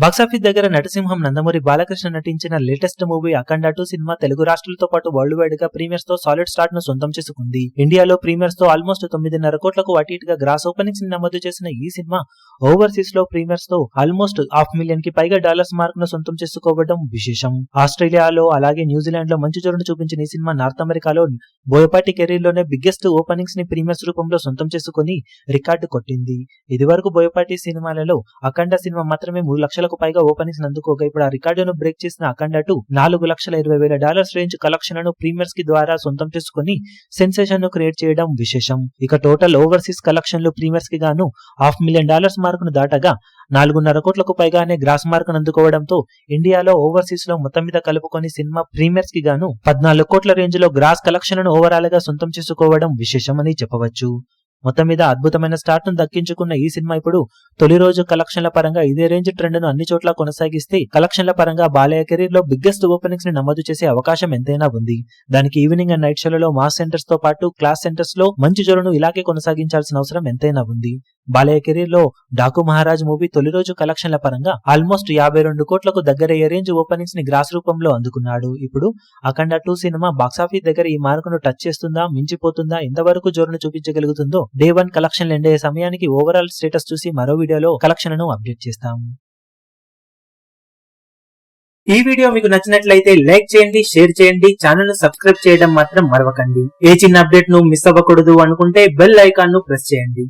Box office దగ్గర నటసింహం నందమూరి బాలకృష్ణ నటించిన latest movie అఖండ 2 cinema Telugu రాష్ట్రాలతో పాటు వరల్డ్ వైడ్ గా ప్రీమియర్స్ తో సాలిడ్ స్టార్ట్ ను సొంతం చేసుకుంది. ఇండియాలో ప్రీమియర్స్ తో ఆల్మోస్ట్ 9.5 కోట్లకు అటు ఇటుగా గ్రాస్ ఓపెనింగ్స్ ని నమోదు చేసిన ఈ సినిమా ఓవర్సీస్ లో ప్రీమియర్స్ తో ఆల్మోస్ట్ $500,000 కి పైగా డాలర్స్ మార్క్ ను సొంతం చేసుకోవడం విశేషం. ఆస్ట్రేలియాలో అలాగే న్యూజిలాండ్ లో మంచి జోరును చూపించిన ఈ సినిమా నార్త్ అమెరికాలో బోయపాటి కెరీర్ లోనే బిగ్గెస్ట్ ఓపెనింగ్స్ ని ప్రీమియర్స్ రూపంలో సొంతం చేసుకుని రికార్డు కొట్టింది. ఇదివరకు బోయపాటి సినిమాలలో అఖండ సినిమా మాత్రమే 3 లక్షలకు పైగా ఓపెనింగ్స్ అందుకోగా ఇప్పుడు ఆ రికార్డును బ్రేక్ చేసిన అఖండ 2 $4,20,000 రేంజ్ కలెక్షన్లను ప్రీమియర్స్ కి ద్వారా సొంతం చేసుకుని సెన్సేషన్ ను క్రియేట్ చేయడం విశేషం. ఇక టోటల్ ఓవర్సీస్ కలెక్షన్లు ప్రీమియర్స్ కి గాను $500,000 మార్క్ ను దాటగా 4.5 కోట్లకు పైగానే గ్రాస్ మార్క్ అందుకోవడంతో ఇండియాలో ఓవర్సీస్ లో మొత్తం మీద కలుపుకొని సినిమా ప్రీమియర్స్ కి గాను 14 కోట్ల రేంజ్ లో గ్రాస్ కలెక్షన్లను ఓవరాల్ గా సొంతం చేసుకోవడం విశేషం అని చెప్పవచ్చు. మొత్తం మీద అద్భుతమైన స్టార్ట్ ను దక్కించుకున్న ఈ సినిమా ఇప్పుడు తొలి రోజు కలెక్షన్ల పరంగా ఇదే రేంజ్ ట్రెండ్ ను అన్ని చోట్ల కొనసాగిస్తే కలెక్షన్ల పరంగా బాలయ్య కెరీర్ లో బిగ్గెస్ట్ ఓపెనింగ్స్ ని నమోదు చేసే అవకాశం ఎంతైనా ఉంది. దానికి ఈవినింగ్ అండ్ నైట్ షోలలో మాస్ సెంటర్స్ తో పాటు క్లాస్ సెంటర్స్ లో మంచి జోరును ఇలాగే కొనసాగించాల్సిన అవసరం ఎంతైనా ఉంది. బాలయ్య కెరీర్ లో డాకు మహారాజ్ మూవీ తొలి రోజు కలెక్షన్ల పరంగా ఆల్మోస్ట్ 52 కోట్లకు దగ్గరయ్యే రేంజ్ ఓపెనింగ్స్ ని గ్రాస్ రూపంలో అందుకున్నాడు. ఇప్పుడు అఖండ 2 సినిమా బాక్సాఫీస్ దగ్గర ఈ మార్కును టచ్ చేస్తుందా, మించిపోతుందా, ఎంతవరకు జోరును చూపించగలుగుతుందో డే 1 కలెక్షన్లు ఎండ్ అయ్యే సమయానికి ఓవరాల్ స్టేటస్ చూసి మరో వీడియోలో కలెక్షన్ ను అప్డేట్ చేస్తాం. ఈ వీడియో మీకు నచ్చినట్లయితే లైక్ చేయండి, షేర్ చేయండి, ఛానల్ ను సబ్స్క్రైబ్ చేయడం మాత్రం మరవకండి. ఏ చిన్న అప్డేట్ ను మిస్ అవ్వకూడదు అనుకుంటే బెల్ ఐకాన్ ను ప్రెస్ చేయండి.